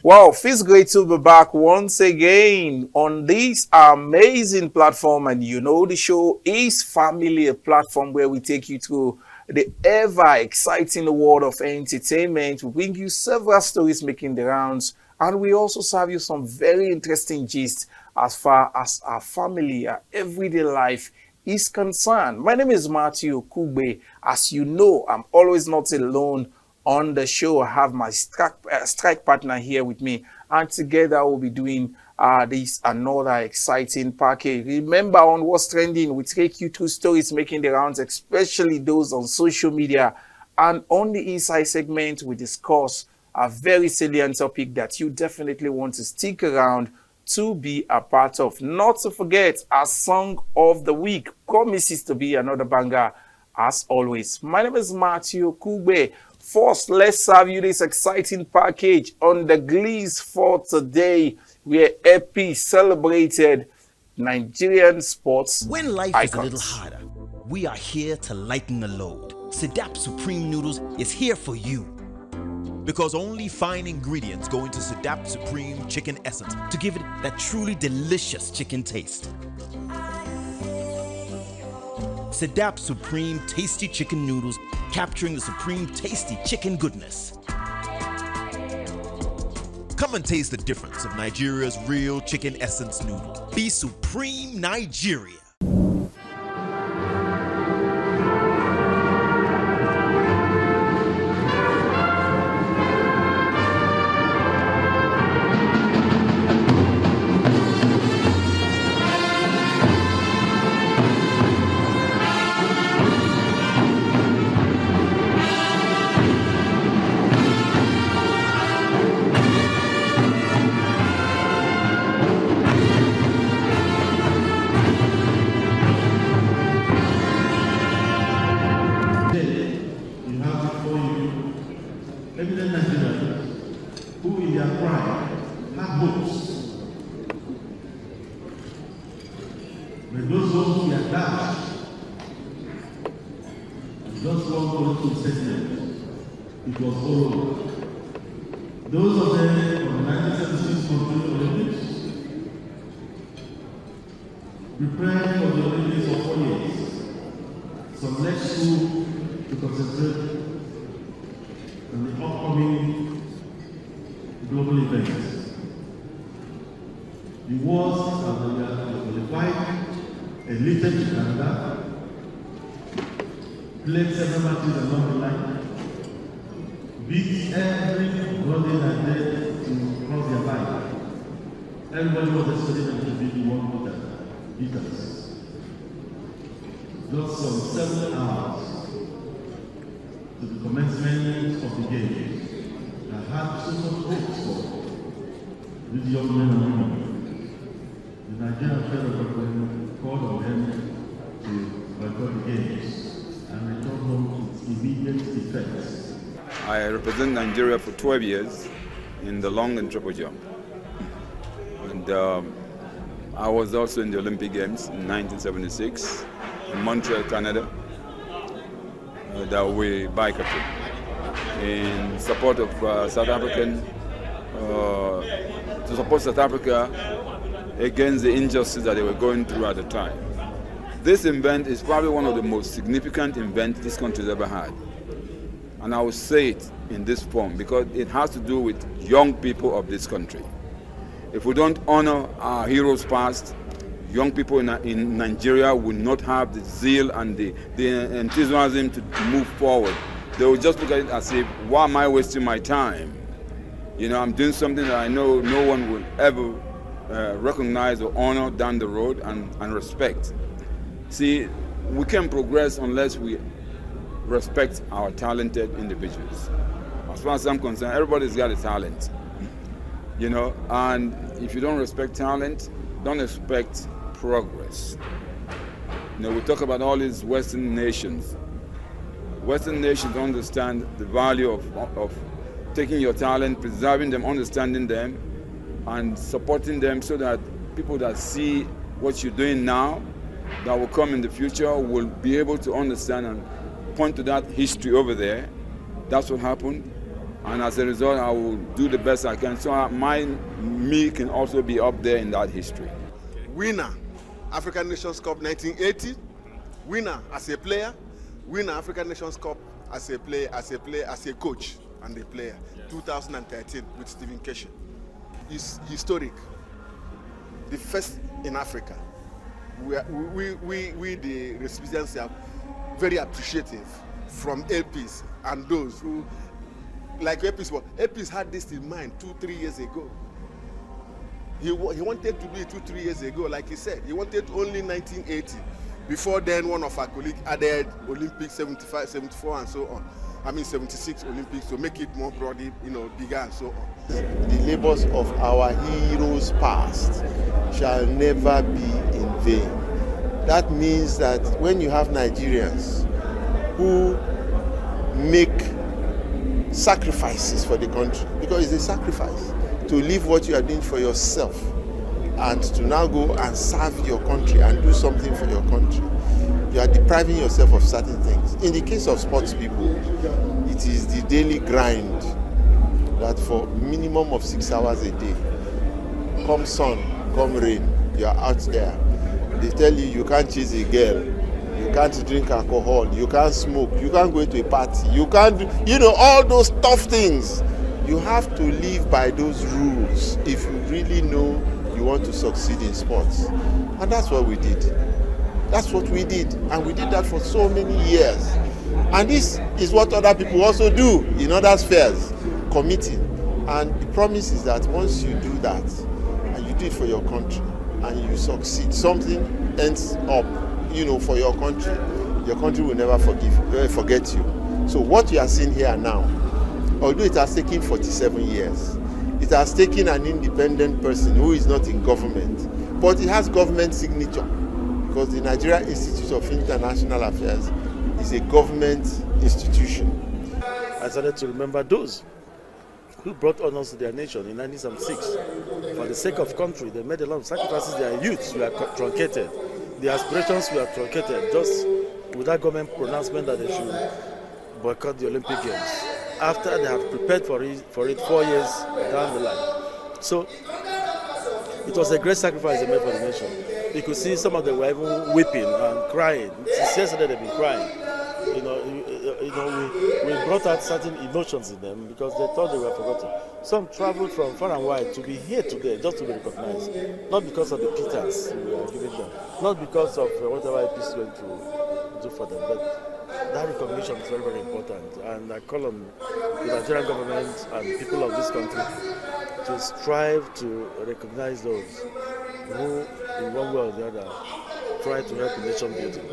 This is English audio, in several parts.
Wow, feels great to be back once again on this amazing platform. And you know, the show is Family, a platform where we take you through the ever exciting world of entertainment. We bring you several stories making the rounds, and we also serve you some very interesting gist as far as our family, our everyday life is concerned. My name is Matthew Kugbe. As you know, I'm always not alone on the show. I have my strike partner here with me, and together we'll be doing this another exciting package. Remember, on What's Trending, we take you through stories making the rounds, especially those on social media. And on the inside segment, we discuss a very salient topic that you definitely want to stick around to be a part of. Not to forget, our song of the week promises to be another banger as always. My name is Matthew Kugbe. First, let's serve you this exciting package on the Glees for today, where EP celebrated Nigerian sports When life icons. is a little harder, we are here to lighten the load. Sedap Supreme Noodles is here for you. Because only fine ingredients go into Sedap Supreme Chicken Essence To give it that truly delicious chicken taste. Sedap Supreme Tasty Chicken Noodles, capturing the supreme tasty chicken goodness. Come and taste the difference of Nigeria's real chicken essence noodle. Be Supreme Nigeria. You have before you evident Nigerians who in their pride had hopes. When those hopes were dashed, just one political statement, it was all over. Those of them from the 1976 Montreal Olympics prepared for the Olympics for 4 years. Some left school to concentrate on the upcoming global events. The wars that we are qualified, enlisted to Canada, played several matches along the line, beat everybody that dared to cross their line. Everybody was expecting them to be the one that beat us. Just some 7 hours to the commencement of the games. I had so much hopes for these young men and women. The Nigerian federal government called on them to boycott the games and return home its immediate effects. I represent Nigeria for 12 years in the long and triple jump. And I was also in the Olympic Games in 1976 in Montreal, Canada, that we boycotted in support of South African, to support South Africa against the injustice that they were going through at the time. This event is probably one of the most significant events this country has ever had. And I will say it in this form because it has to do with young people of this country. If we don't honor our heroes past, young people in Nigeria will not have the zeal and the enthusiasm to move forward. They will just look at it as if, why am I wasting my time? You know, I'm doing something that I know no one will ever recognize or honor down the road and respect. See, we can't progress unless we respect our talented individuals. As far as I'm concerned, everybody's got a talent. You know, and if you don't respect talent, don't expect progress. You know, we talk about all these Western nations. Western nations understand the value of taking your talent, preserving them, understanding them, and supporting them so that people that see what you're doing now, that will come in the future, will be able to understand and point to that history over there. That's what happened. And as a result, I will do the best I can so me can also be up there in that history. Winner, African Nations Cup 1980. Winner as a player. Winner, African Nations Cup as a coach and a player. 2013 with Stephen Keshi. It's historic. The first in Africa. We the recipients are very appreciative from APs and those who, like APs had this in mind 2-3 years ago. He wanted to do it 2-3 years ago, like he said. He wanted only 1980. Before then, one of our colleagues added Olympics 75, 74, and so on. 76 Olympics to make it more broadly, bigger and so on. The labors of our heroes past shall never be in vain. That means that when you have Nigerians who make sacrifices for the country, because it's a sacrifice to leave what you are doing for yourself and to now go and serve your country and do something for your country, you are depriving yourself of certain things. In the case of sports people, it is the daily grind that for minimum of 6 hours a day, come sun, come rain, you are out there. They tell you can't chase a girl, you can't drink alcohol, you can't smoke, you can't go to a party, you can't do, all those tough things. You have to live by those rules if you really know you want to succeed in sports. And that's what we did. That's what we did. And we did that for so many years. And this is what other people also do in other spheres, committing. And the promise is that once you do that, and you do it for your country, and you succeed, something ends up, for your country will never forget you. So what you are seeing here now, although it has taken 47 years, it has taken an independent person who is not in government, but it has government signature, because the Nigeria Institute of International Affairs is a government institution. I started to remember those who brought honors to their nation in 1976. For the sake of country, they made a lot of sacrifices. Their youths were truncated. Their aspirations were truncated, just with that government pronouncement that they should boycott the Olympic Games, after they had prepared for it 4 years down the line. So it was a great sacrifice they made for the nation. You could see some of them were even weeping and crying. Since yesterday they've been crying. We brought out certain emotions in them because they thought they were forgotten. Some traveled from far and wide to be here today just to be recognized, not because of the pittance we are giving them, not because of whatever APC went to do for them, but that recognition is very, very important. And I call on the Nigerian government and people of this country to strive to recognize those who, in one way or the other, try to help the nation building.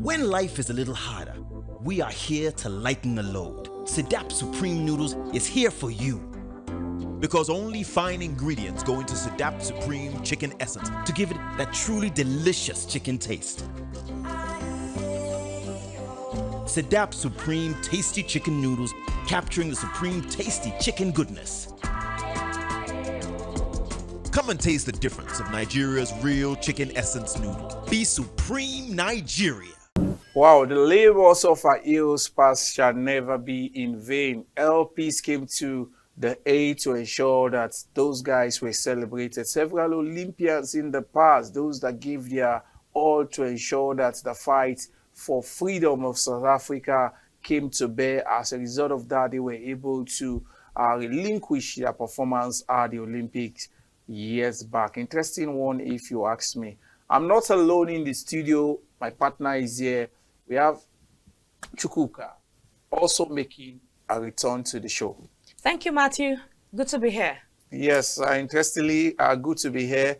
When life is a little harder, we are here to lighten the load. Sedap Supreme Noodles is here for you. Because only fine ingredients go into Sedap Supreme Chicken Essence To give it that truly delicious chicken taste. Sedap Supreme Tasty Chicken Noodles, capturing the supreme tasty chicken goodness. Come and taste the difference of Nigeria's real chicken essence noodles. Be Supreme Nigeria. Wow, the labors of our heroes past shall never be in vain. LPs came to the aid to ensure that those guys were celebrated. Several Olympians in the past, those that gave their all to ensure that the fight for freedom of South Africa came to bear. As a result of that, they were able to relinquish their performance at the Olympics years back. Interesting one, if you ask me. I'm not alone in the studio. My partner is here. We have Chukwuka also making a return to the show. Thank you, Matthew. Good to be here. Yes, interestingly, good to be here.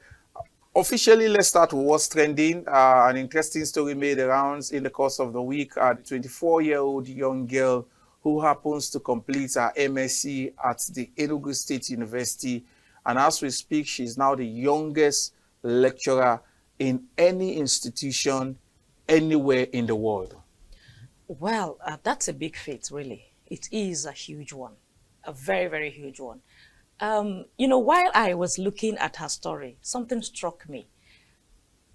Officially, let's start with what's trending. An interesting story made the rounds in the course of the week. The 24-year-old young girl who happens to complete her MSc at the Enugu State University. And as we speak, she's now the youngest lecturer in any institution anywhere in the world. Well, that's a big feat, really. It is a huge one, a very, very huge one. You know, while I was looking at her story, something struck me.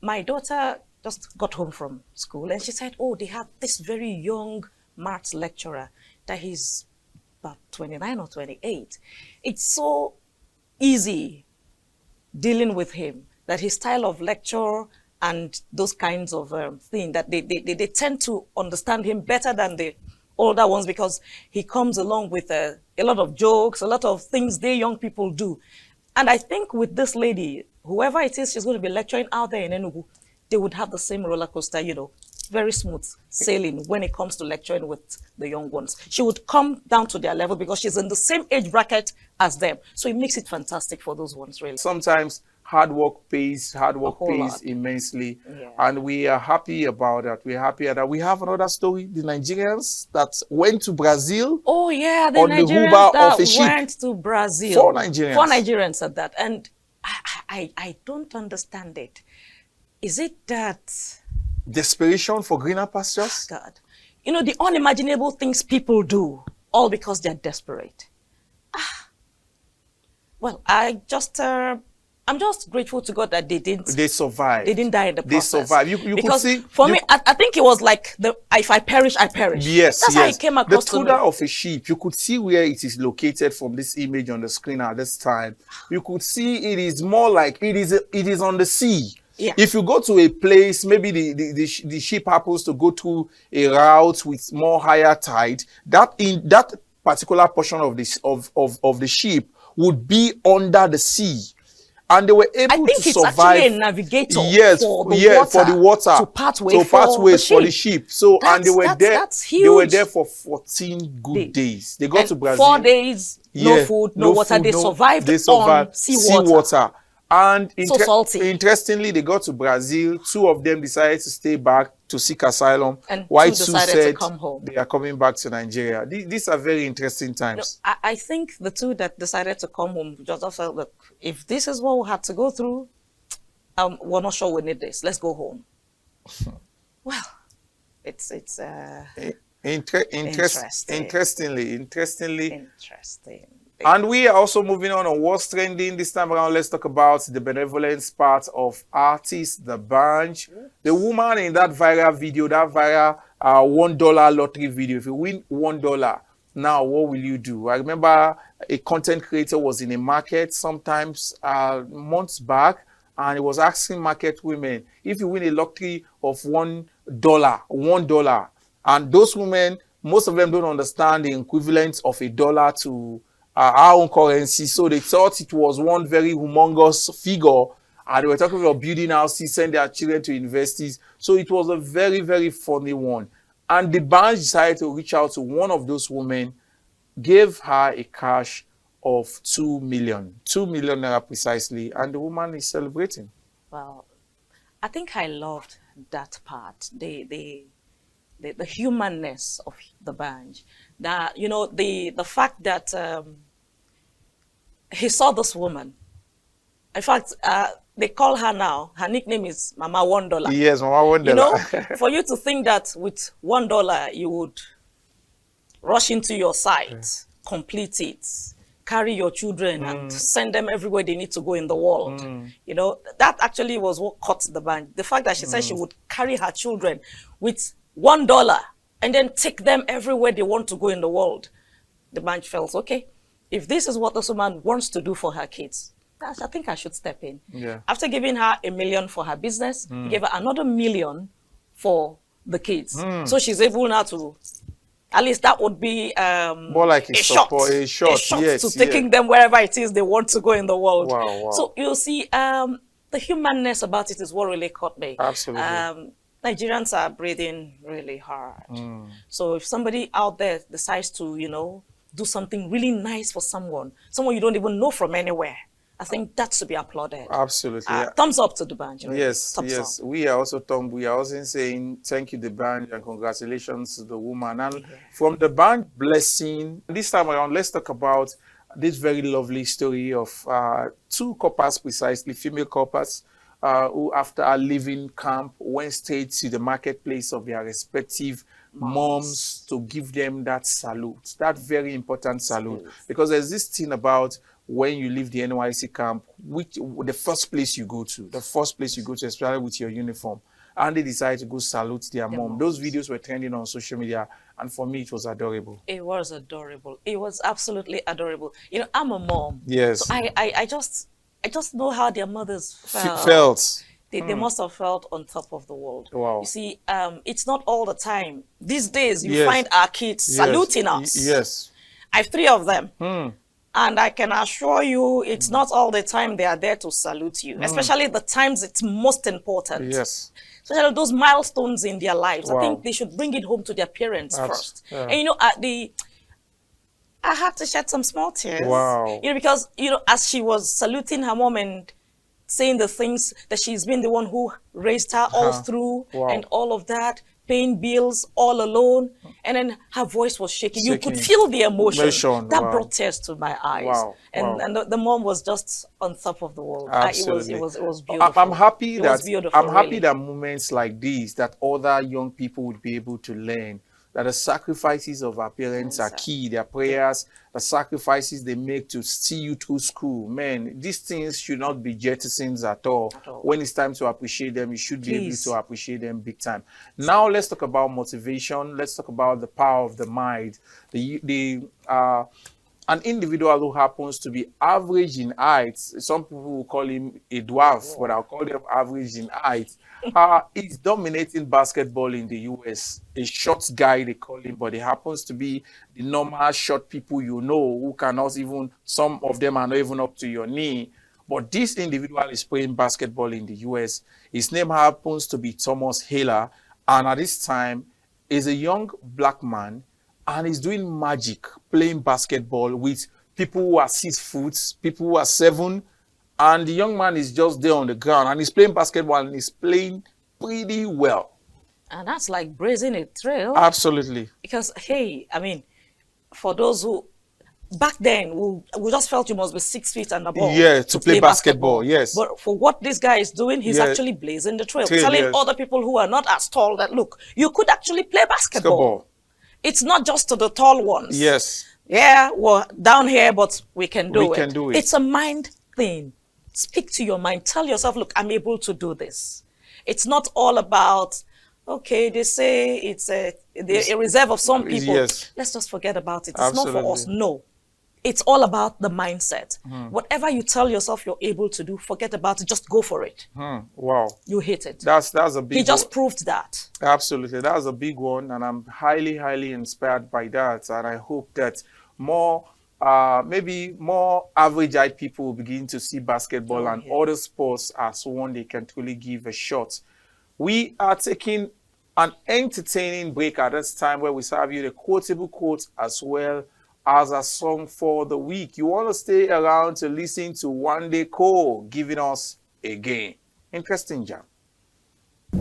My daughter just got home from school and she said, oh, they have this very young maths lecturer that he's about 29 or 28. It's so easy dealing with him that his style of lecture and those kinds of things, that they tend to understand him better than the older ones, because he comes along with a lot of jokes, a lot of things they young people do. And I think with this lady, whoever it is she's going to be lecturing out there in Enugu, they would have the same roller coaster, you know, very smooth sailing when it comes to lecturing with the young ones. She would come down to their level because she's in the same age bracket as them. So it makes it fantastic for those ones, really. Sometimes hard work pays immensely. Yeah. And we are happy about that. We're happy that we have another story, the Nigerians that went to Brazil. Oh yeah, the on Nigerians the hoover that of a ship. went to Brazil. 4 Nigerians. 4 Nigerians at that. And I don't understand it. Is it that Desperation for greener pastures? God, you know, the unimaginable things people do, all because they're desperate. Well, I'm just grateful to God that They survived. They didn't die in the process. They survived. You could because see, for me, I think it was like if I perish, I perish. Yes, that's how it came across the to me. tudor of a sheep. You could see where it is located from this image on the screen at this time. You could see it is more like it is on the sea. Yeah. If you go to a place, maybe the ship happens to go through a route with more higher tide, that in that particular portion of this of the ship would be under the sea. And they were able to survive. I think it's actually a navigator for the water to part ways for the ship. So and they were there. That's huge. They were there for 14 good days. They got to Brazil. 4 days, no food, no water. They survived on seawater. And So salty. interestingly, they got to Brazil. 2 of them decided to stay back to seek asylum. And while 2 2 decided said to come home. they are coming back to Nigeria. These are very interesting times. No, I think the 2 that decided to come home just felt, look, if this is what we had to go through, we're not sure we need this. Let's go home. Well, it's Interestingly. And we are also moving on what's trending. This time around, let's talk about the benevolence part of Artist D'banj. The woman in that viral video, that viral $1 lottery video. If you win $1, now what will you do? I remember a content creator was in a market sometimes months back, and he was asking market women, if you win a lottery of $1, and those women, most of them don't understand the equivalent of $1 to our own currency, so they thought it was one very humongous figure, and they were talking about building houses, send their children to universities. So it was a very, very funny one. And D'banj decided to reach out to one of those women, gave her a cash of 2 million naira precisely, and the woman is celebrating. Well, I think I loved that part. The the humanness of the Banj. That, you know, the fact that he saw this woman. In fact, they call her now, her nickname is Mama $1. Yes, Mama $1. You know, for you to think that with $1 you would rush into your site, complete it, carry your children and send them everywhere they need to go in the world. You know, that actually was what caught the Banj. The fact that she said she would carry her children with $1 and then take them everywhere they want to go in the world. The Banj felt, okay, if this is what this woman wants to do for her kids, I think I should step in. Yeah. After giving her $1 million for her business, he gave her another $1 million for the kids. So she's able now to, at least that would be more like a shot yes, to taking them wherever it is they want to go in the world. Wow. So you see, the humanness about it is what really caught me. Absolutely. Nigerians are breathing really hard. So if somebody out there decides to, you know, do something really nice for someone you don't even know from anywhere, I think that's to be applauded. Absolutely. Thumbs up to the Banj. Really. Yes, Thumbs yes. up. We are also saying thank you, the Banj, and congratulations to the woman. And from the Banj blessing, this time around, let's talk about this very lovely story of 2 coppers, precisely female coppers, who after leaving camp went straight to the marketplace of their respective moms to give them that salute, that very important salute. Because there's this thing about when you leave the NYC camp, the first place you go to, especially with your uniform, and they decide to go salute their mom. Those videos were trending on social media, and for me, it was adorable. It was adorable. It was absolutely adorable. You know, I'm a mom. Yes. So I just know how their mothers felt. They must have felt on top of the world. Wow. You see, it's not all the time. These days, you find our kids saluting us. Yes. I have 3 of them. And I can assure you, it's not all the time they are there to salute you, especially the times it's most important. Yes. Especially those milestones in their lives. I think they should bring it home to their parents first. Yeah. And you know, I had to shed some small tears. Wow. You know, because, you know, as she was saluting her mom and saying the things that she's been the one who raised her all through and all of that, paying bills all alone, and then her voice was shaking. You could feel the emotion. That brought tears to my eyes. And the mom was just on top of the world. Absolutely. It was beautiful. I'm happy really. that moments like these, that other young people would be able to learn that the sacrifices of our parents are key. Their prayers, the sacrifices they make to see you through school. Man, these things should not be jettisons at all. When it's time to appreciate them, you should be able to appreciate them big time. Now, let's talk about motivation. Let's talk about the power of the mind. An individual who happens to be average in height, some people will call him a dwarf, but I'll call him average in height, is dominating basketball in the US. A short guy, they call him, but he happens to be the normal short people you know, who cannot even, some of them are not even up to your knee. But this individual is playing basketball in the US. His name happens to be Thomas Haler, and at this time, is a young black man, and he's doing magic, playing basketball with people who are 6 foot, people who are 7, and the young man is just there on the ground, and he's playing basketball, and he's playing pretty well. And that's like blazing a trail. Absolutely. Because, hey, I mean, for those who, back then, we just felt you must be 6 feet and above. Yeah, to play basketball, yes. But for what this guy is doing, he's actually blazing the trail, telling other people who are not as tall that, look, you could actually play basketball. It's not just to the tall ones. Yes. Yeah, we're down here, but we can do it. We can do it. It's a mind thing. Speak to your mind. Tell yourself, look, I'm able to do this. It's not all about, okay, they say it's a reserve of some people. Yes. Let's just forget about it. It's not for us. No. It's all about the mindset. Whatever you tell yourself you're able to do, forget about it. Just go for it. Wow. You hit it. That's a big He just proved that. Absolutely. That's a big one. And I'm highly, highly inspired by that. And I hope that more, maybe more average-eyed people will begin to see basketball and other sports as one they can truly give a shot. We are taking an entertaining break at this time where we serve you the quotable quotes as well as a song for the week. You want to stay around to listen to One Day Cole giving us a game. Interesting jam. We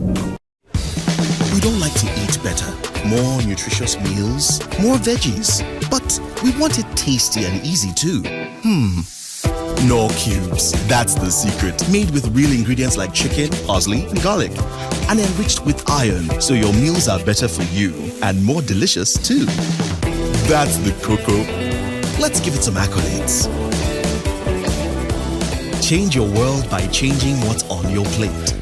don't like to eat better, More nutritious meals, more veggies, but we want it tasty and easy too. Knorr Cubes, that's the secret. Made with real ingredients like chicken, parsley, and garlic. And enriched with iron, so your meals are better for you and more delicious too. That's the cocoa. Let's give it some accolades. Change your world by changing what's on your plate.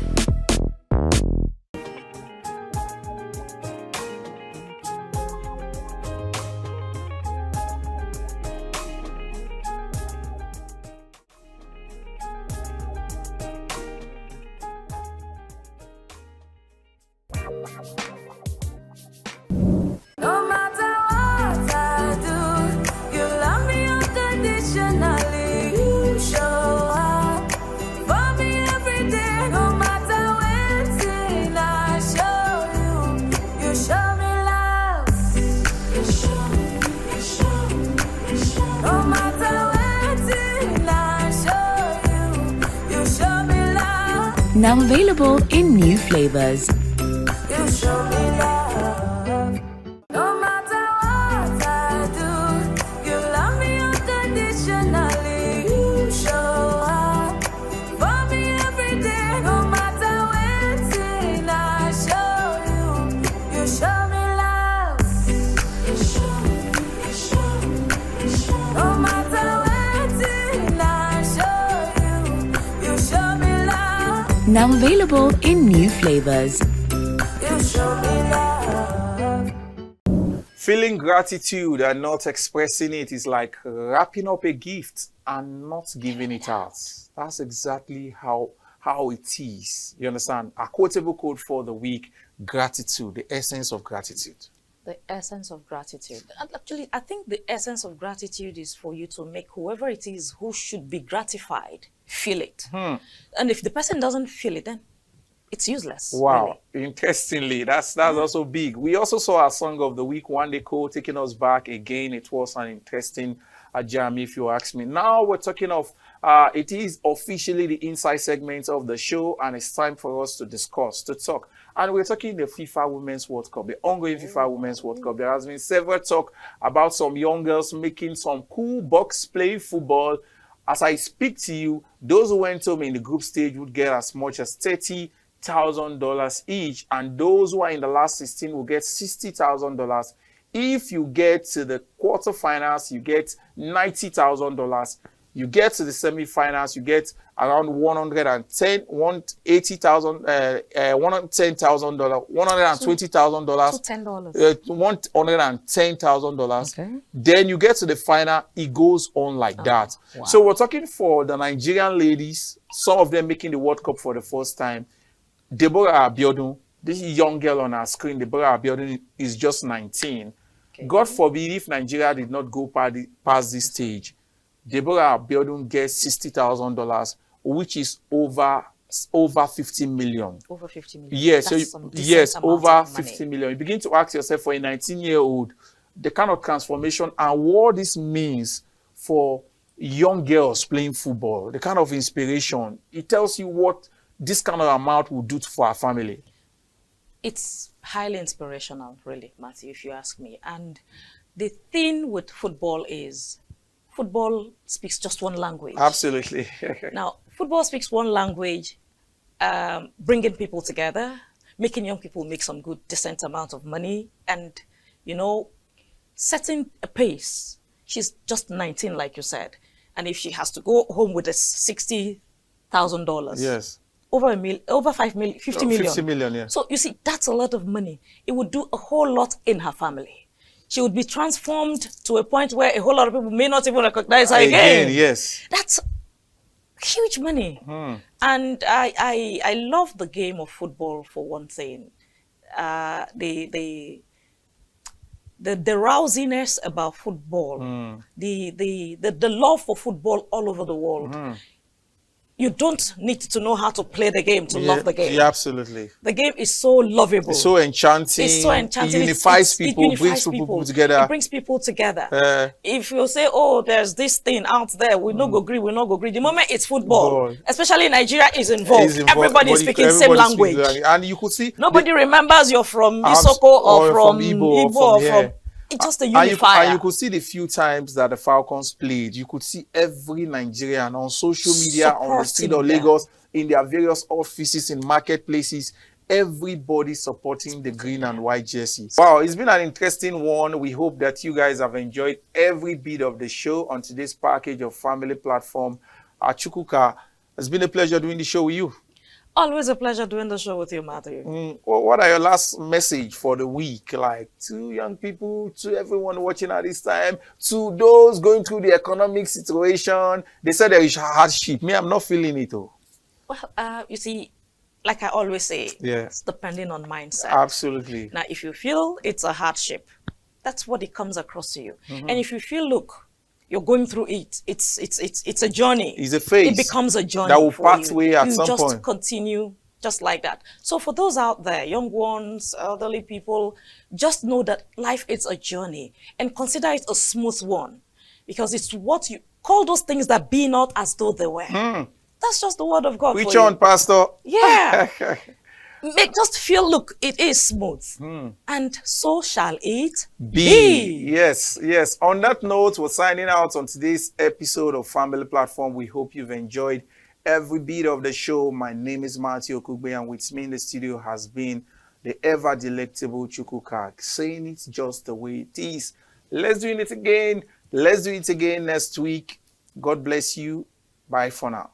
No matter what I do, you love me unconditionally. You show up for me every day. No matter when I show you, you show me love. You show. No matter when I show you, you show me love. Now available in new flavors. You show me love. No matter what I do, you love me unconditionally. You show up for me every day. No matter when I show you, you show me love. You show. No matter when I show you, you show me love. Now available in new flavors. You show me love. Feeling gratitude and not expressing it is like wrapping up a gift and not giving it out. That's exactly how it is. You understand? A quotable quote for the week: gratitude, the essence of gratitude. The essence of gratitude. And actually, I think the essence of gratitude is for you to make whoever it is who should be gratified feel it. And if the person doesn't feel it, then it's useless. Wow. Really. Interestingly, that's also big. We also saw our song of the week, One Day Code, taking us back again. It was an interesting jam, if you ask me. Now we're talking of, it is officially the inside segment of the show, and it's time for us to discuss, to talk. And we're talking the FIFA Women's World Cup, the ongoing FIFA Women's World Cup. There has been several talk about some young girls making some cool bucks playing football. As I speak to you, those who went home in the group stage would get as much as $30,000 each, and those who are in the last 16 will get $60,000. If you get to the quarterfinals, you get $90,000. You get to the semi-finals, you get around $110,000, $120,000, $110,000. Okay. Then you get to the final, it goes on like that. Wow. So we're talking for the Nigerian ladies, some of them making the World Cup for the first time. Deborah Abiodun, this young girl on our screen, Deborah Abiodun, is just 19. Okay. God forbid if Nigeria did not go past this stage, Deborah Abiodun gets $60,000, which is over 50 million. Over 50 million. Yes, That's so some decent yes, amount over of money. 50 million. You begin to ask yourself, for a 19-year-old, the kind of transformation and what this means for young girls playing football, the kind of inspiration. It tells you what this kind of amount will do for our family. It's highly inspirational, really, Matthew, if you ask me. And the thing with football is, football speaks just one language. Absolutely. Now, football speaks one language, bringing people together, making young people make some good, decent amount of money, and, you know, setting a pace. She's just 19, like you said. And if she has to go home with a $60,000, Yes. over 50 million. 50 million, yeah. So you see, that's a lot of money. It would do a whole lot in her family. She would be transformed to a point where a whole lot of people may not even recognize her again. Yes. That's huge money. And I love the game of football for one thing. The rousiness about football, the love for football all over the world. you don't need to know how to play the game to love the game. Yeah, absolutely. The game is so lovable. It's so enchanting. It's so enchanting. It unifies people, brings people together. It brings people together. If you say, oh, there's this thing out there, we no go agree, we no go agree. The moment it's football, especially Nigeria is involved. Everybody is speaking same language. And you could see nobody remembers you're from Isoko or from Igbo or from it's just a unifier. And you could see the few times that the Falcons played. You could see every Nigerian on social media, on the street of Lagos, in their various offices, in marketplaces, everybody supporting the green and white jerseys. Wow, it's been an interesting one. We hope that you guys have enjoyed every bit of the show on today's package of family platform. Chukwuka, it's been a pleasure doing the show with you. Always a pleasure doing the show with you, Matthew. Well, what are your last message for the week? Like to young people, to everyone watching at this time, to those going through the economic situation. They said there is hardship. Me, I'm not feeling it. Oh. Well, you see, like I always say, it's depending on mindset. Absolutely. Now, if you feel it's a hardship, that's what it comes across to you. And if you feel, look, you're going through it, it's a journey. It's a phase. It becomes a journey. That will part way at some point. You just continue just like that. So for those out there, young ones, elderly people, just know that life is a journey and consider it a smooth one, because it's what you call those things that be not as though they were. That's just the word of God. Which one, Pastor? Yeah. Just feel, look, it is smooth. And so shall it be. Yes, yes. On that note, we're signing out on today's episode of Family Platform. We hope you've enjoyed every bit of the show. My name is Matthew Okugbe, and with me in the studio has been the ever delectable Chukwuka, saying it just the way it is. Let's do it again. Let's do it again next week. God bless you. Bye for now.